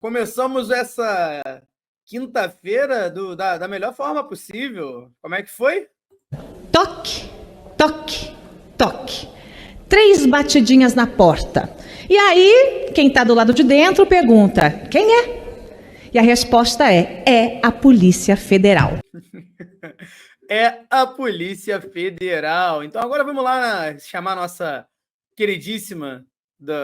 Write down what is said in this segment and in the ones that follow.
Começamos essa quinta-feira da melhor forma possível. Como é que foi? Toque, toque, toque. 3 batidinhas na porta. E aí, quem está do lado de dentro pergunta: quem é? E a resposta é a Polícia Federal. É a Polícia Federal. Então agora vamos lá chamar a nossa queridíssima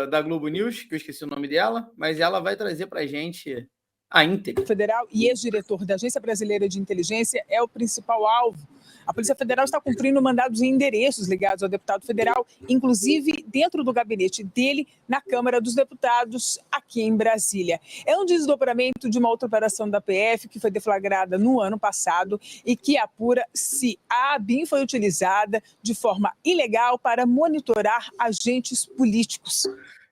da Globo News, que eu esqueci o nome dela, mas ela vai trazer para a gente a íntegra. Federal e ex-diretor da Agência Brasileira de Inteligência é o principal alvo. A Polícia Federal está cumprindo mandados em endereços ligados ao deputado federal, inclusive dentro do gabinete dele, na Câmara dos Deputados, aqui em Brasília. É um desdobramento de uma outra operação da PF que foi deflagrada no ano passado e que apura se a ABIN foi utilizada de forma ilegal para monitorar agentes políticos.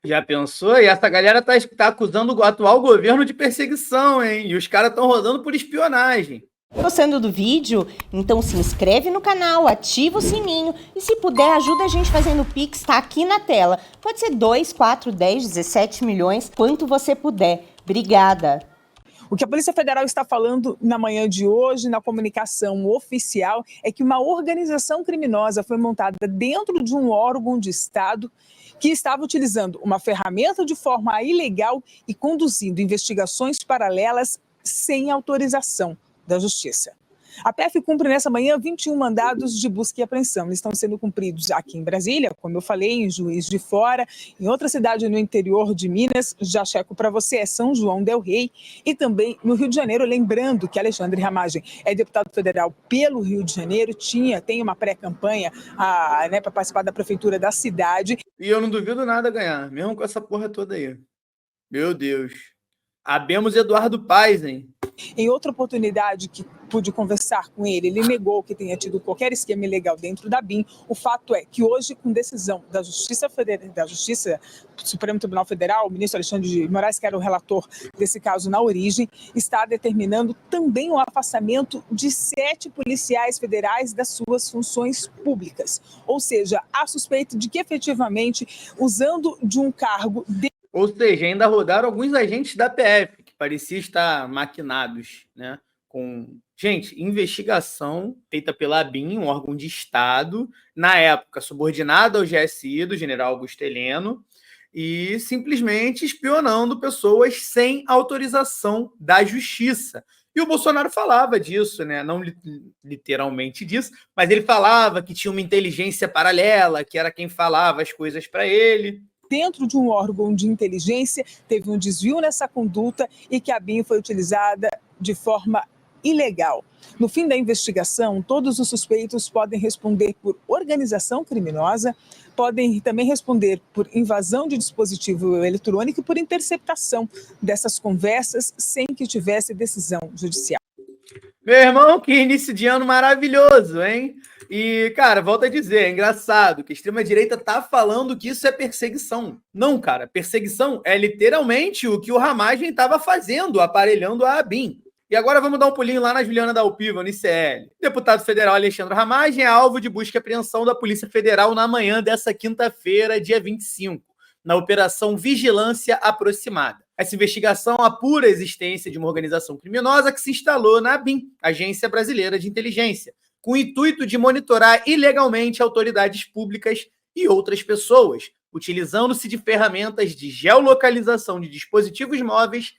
Já pensou? E essa galera tá acusando o atual governo de perseguição, hein? E os caras estão rodando por espionagem. Gostando do vídeo? Então se inscreve no canal, ativa o sininho e se puder ajuda a gente fazendo o Pix, tá aqui na tela. Pode ser 2, 4, 10, 17 milhões, quanto você puder. Obrigada! O que a Polícia Federal está falando na manhã de hoje, na comunicação oficial, é que uma organização criminosa foi montada dentro de um órgão de Estado que estava utilizando uma ferramenta de forma ilegal e conduzindo investigações paralelas sem autorização da Justiça. A PF cumpre nessa manhã 21 mandados de busca e apreensão. Eles estão sendo cumpridos aqui em Brasília, como eu falei, em Juiz de Fora, em outra cidade no interior de Minas, já checo para você, é São João del Rei, e também no Rio de Janeiro, lembrando que Alexandre Ramagem é deputado federal pelo Rio de Janeiro, tem uma pré-campanha para participar da prefeitura da cidade. E eu não duvido nada ganhar, mesmo com essa porra toda aí. Meu Deus. Abemos Eduardo Paes, hein? Em outra oportunidade que pude conversar com ele, ele negou que tenha tido qualquer esquema ilegal dentro da ABIN. O fato é que hoje, com decisão da Justiça do Supremo Tribunal Federal, o ministro Alexandre de Moraes, que era o relator desse caso na origem, está determinando também o afastamento de 7 policiais federais das suas funções públicas. Ou seja, há suspeita de que efetivamente, usando de um cargo... Ou seja, ainda rodaram alguns agentes da PF, que pareciam estar maquinados, né? Com, gente, investigação feita pela ABIN, um órgão de Estado, na época subordinado ao GSI, do general Augusto Heleno, e simplesmente espionando pessoas sem autorização da Justiça. E o Bolsonaro falava disso, né? Não literalmente disso, mas ele falava que tinha uma inteligência paralela, que era quem falava as coisas para ele. Dentro de um órgão de inteligência, teve um desvio nessa conduta e que a ABIN foi utilizada de forma ilegal. No fim da investigação, todos os suspeitos podem responder por organização criminosa, podem também responder por invasão de dispositivo eletrônico e por interceptação dessas conversas sem que tivesse decisão judicial. Meu irmão, que início de ano maravilhoso, hein? E, cara, volto a dizer, é engraçado que a extrema-direita tá falando que isso é perseguição. Não, cara, perseguição é literalmente o que o Ramagem estava fazendo, aparelhando a ABIN. E agora vamos dar um pulinho lá na Juliana Dalpiva, no ICL. O deputado federal Alexandre Ramagem é alvo de busca e apreensão da Polícia Federal na manhã dessa quinta-feira, dia 25, na Operação Vigilância Aproximada. Essa investigação apura a existência de uma organização criminosa que se instalou na ABIN, Agência Brasileira de Inteligência, com o intuito de monitorar ilegalmente autoridades públicas e outras pessoas, utilizando-se de ferramentas de geolocalização de dispositivos móveis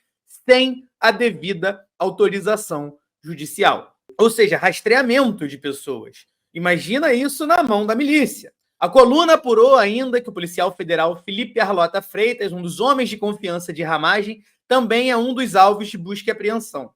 sem a devida autorização judicial. Ou seja, rastreamento de pessoas. Imagina isso na mão da milícia. A coluna apurou ainda que o policial federal Felipe Arlota Freitas, um dos homens de confiança de Ramagem, também é um dos alvos de busca e apreensão.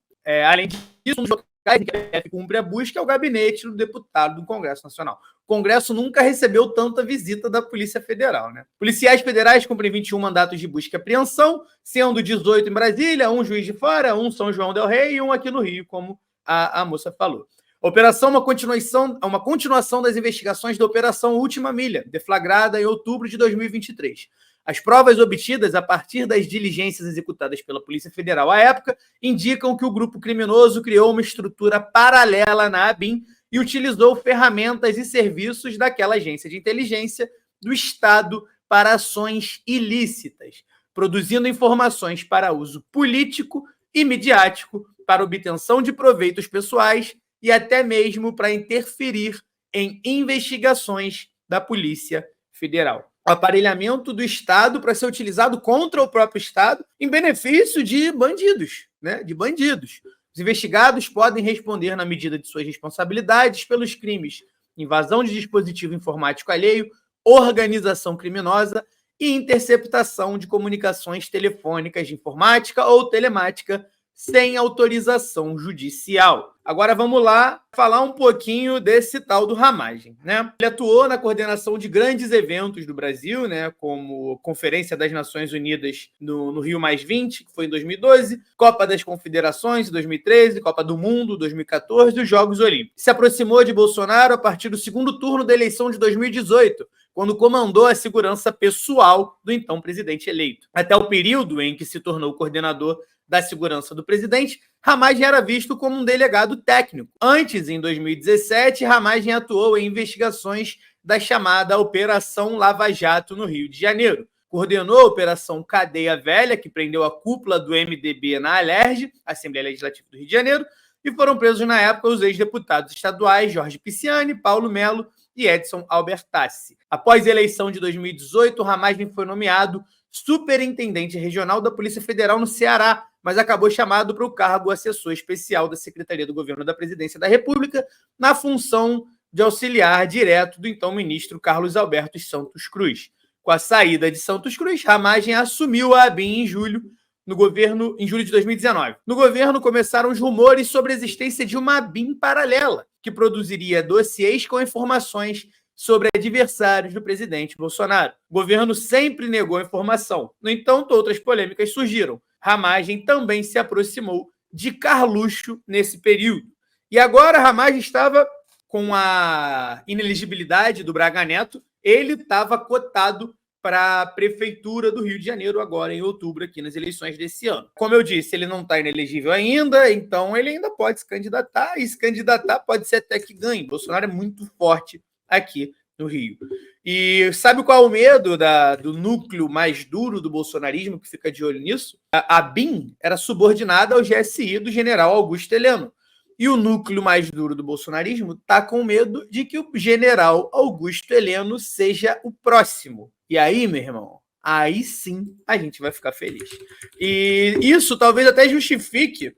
Além disso, um dos locais em que a PF cumpre a busca é o gabinete do deputado do Congresso Nacional. O Congresso nunca recebeu tanta visita da Polícia Federal, né? Policiais federais cumprem 21 mandatos de busca e apreensão, sendo 18 em Brasília, um Juiz de Fora, um São João del Rei e um aqui no Rio, como a moça falou. A operação é uma continuação das investigações da Operação Última Milha, deflagrada em outubro de 2023. As provas obtidas a partir das diligências executadas pela Polícia Federal à época indicam que o grupo criminoso criou uma estrutura paralela na ABIN e utilizou ferramentas e serviços daquela agência de inteligência do Estado para ações ilícitas. produzindo informações para uso político e midiático, para obtenção de proveitos pessoais e até mesmo para interferir em investigações da Polícia Federal. O aparelhamento do Estado para ser utilizado contra o próprio Estado em benefício de bandidos, né? De bandidos. Os investigados podem responder na medida de suas responsabilidades pelos crimes invasão de dispositivo informático alheio, organização criminosa e interceptação de comunicações telefônicas de informática ou telemática sem autorização judicial. Agora vamos lá falar um pouquinho desse tal do Ramagem, né? Ele atuou na coordenação de grandes eventos do Brasil, né? Como Conferência das Nações Unidas no Rio +20, que foi em 2012, Copa das Confederações em 2013, Copa do Mundo 2014 e os Jogos Olímpicos. Se aproximou de Bolsonaro a partir do segundo turno da eleição de 2018, quando comandou a segurança pessoal do então presidente eleito. Até o período em que se tornou coordenador da segurança do presidente, Ramagem era visto como um delegado técnico. Antes, em 2017, Ramagem atuou em investigações da chamada Operação Lava Jato no Rio de Janeiro. Coordenou a Operação Cadeia Velha, que prendeu a cúpula do MDB na Alerj, Assembleia Legislativa do Rio de Janeiro, e foram presos na época os ex-deputados estaduais Jorge Pisciani, Paulo Melo e Edson Albertassi. Após a eleição de 2018, Ramagem foi nomeado superintendente regional da Polícia Federal no Ceará, mas acabou chamado para o cargo assessor especial da Secretaria do Governo da Presidência da República, na função de auxiliar direto do então ministro Carlos Alberto Santos Cruz. Com a saída de Santos Cruz, Ramagem assumiu a ABIN em julho de 2019. No governo começaram os rumores sobre a existência de uma ABIN paralela, que produziria dossiês com informações sobre adversários do presidente Bolsonaro. O governo sempre negou a informação. No entanto, outras polêmicas surgiram. Ramagem também se aproximou de Carluxo nesse período. E agora Ramagem estava com a inelegibilidade do Braga Neto, ele estava cotado para a Prefeitura do Rio de Janeiro agora em outubro, aqui nas eleições desse ano. Como eu disse, ele não está inelegível ainda, então ele ainda pode se candidatar, e se candidatar pode ser até que ganhe. Bolsonaro é muito forte aqui no Rio. E sabe qual é o medo do núcleo mais duro do bolsonarismo que fica de olho nisso? A BIM era subordinada ao GSI do general Augusto Heleno. E o núcleo mais duro do bolsonarismo está com medo de que o general Augusto Heleno seja o próximo. E aí, meu irmão, aí sim a gente vai ficar feliz. E isso talvez até justifique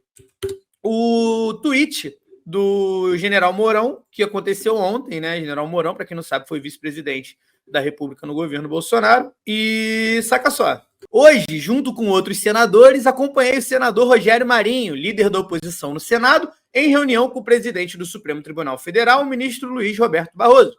o tweet do general Mourão, que aconteceu ontem, né? General Mourão, para quem não sabe, foi vice-presidente da República no governo Bolsonaro. E saca só. Hoje, junto com outros senadores, acompanhei o senador Rogério Marinho, líder da oposição no Senado, em reunião com o presidente do Supremo Tribunal Federal, o ministro Luiz Roberto Barroso.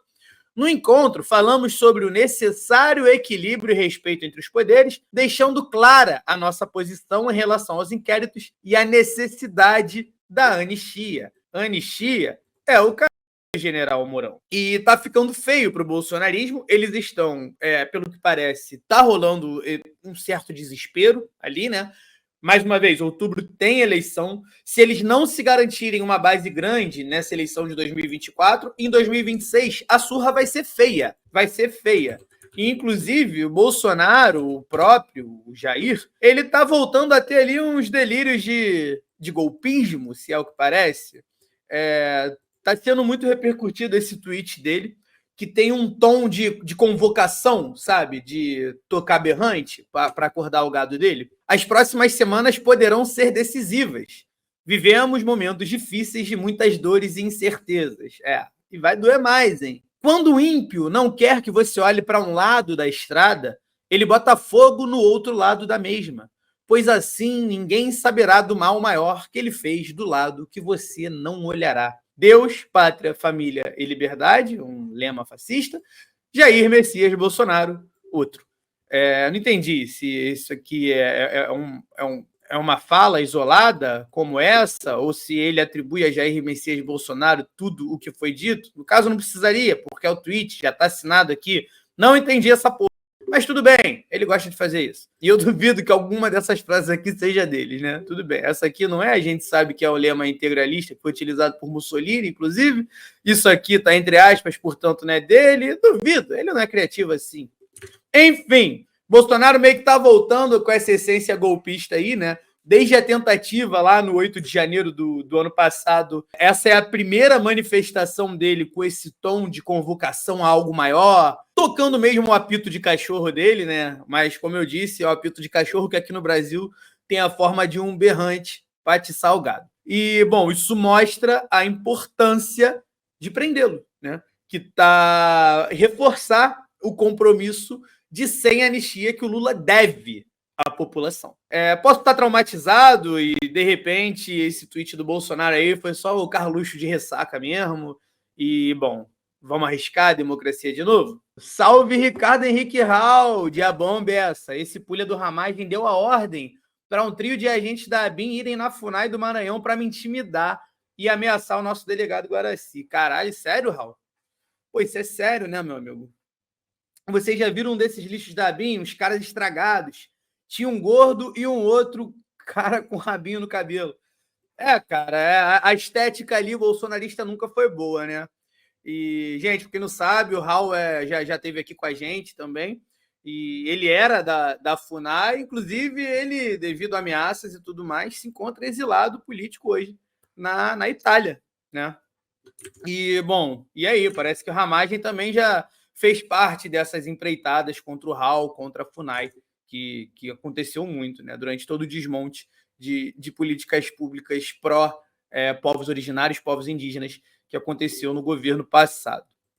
No encontro, falamos sobre o necessário equilíbrio e respeito entre os poderes, deixando clara a nossa posição em relação aos inquéritos e a necessidade da anistia. Anistia é o caso do general Mourão. E tá ficando feio pro bolsonarismo. Eles estão, pelo que parece, tá rolando um certo desespero ali, né? Mais uma vez, outubro tem eleição. Se eles não se garantirem uma base grande nessa eleição de 2024, em 2026 a surra vai ser feia. Vai ser feia. E, inclusive, o Bolsonaro, o próprio o Jair, ele tá voltando a ter ali uns delírios de golpismo, se é o que parece. Tá sendo muito repercutido esse tweet dele, que tem um tom de convocação, sabe? De tocar berrante para acordar o gado dele. As próximas semanas poderão ser decisivas. Vivemos momentos difíceis de muitas dores e incertezas. E vai doer mais, hein? Quando o ímpio não quer que você olhe para um lado da estrada, ele bota fogo no outro lado da mesma. Pois assim ninguém saberá do mal maior que ele fez do lado que você não olhará. Deus, pátria, família e liberdade, um lema fascista. Jair Messias Bolsonaro, outro. Não entendi se isso aqui é uma fala isolada como essa, ou se ele atribui a Jair Messias Bolsonaro tudo o que foi dito. No caso, não precisaria, porque é o tweet, já está assinado aqui. Não entendi essa porra. Mas tudo bem, ele gosta de fazer isso. E eu duvido que alguma dessas frases aqui seja deles, né? Tudo bem. Essa aqui não é, a gente sabe que é o lema integralista, que foi utilizado por Mussolini, inclusive. Isso aqui está entre aspas, portanto, não é dele. Duvido, ele não é criativo assim. Enfim, Bolsonaro meio que tá voltando com essa essência golpista aí, né? Desde a tentativa lá no 8 de janeiro do ano passado, essa é a primeira manifestação dele com esse tom de convocação a algo maior, tocando mesmo o apito de cachorro dele, né? Mas, como eu disse, é o apito de cachorro que aqui no Brasil tem a forma de um berrante pate salgado. E, bom, isso mostra a importância de prendê-lo, né? Que tá reforçar o compromisso de sem anistia que o Lula deve à população. Posso estar traumatizado e, de repente, esse tweet do Bolsonaro aí foi só o Carluxo de ressaca mesmo. E, bom, vamos arriscar a democracia de novo? Salve Ricardo Henrique Hall, diabomba essa. Esse pulha do Ramagem deu a ordem para um trio de agentes da ABIN irem na FUNAI do Maranhão para me intimidar e ameaçar o nosso delegado Guaraci. Caralho, sério, Raul? Pô, isso é sério, né, meu amigo? Vocês já viram um desses lixos da ABIN? Uns caras estragados. Tinha um gordo e um outro cara com rabinho no cabelo. Cara, a estética ali bolsonarista nunca foi boa, né? E, gente, quem não sabe, o Raul já esteve aqui com a gente também. E ele era da FUNAI, inclusive ele, devido a ameaças e tudo mais, se encontra exilado político hoje na Itália, né? E, bom, e aí? Parece que o Ramagem também já fez parte dessas empreitadas contra o Raul, contra a FUNAI, que aconteceu muito, né? Durante todo o desmonte de políticas públicas pró povos originários, povos indígenas, que aconteceu no governo passado.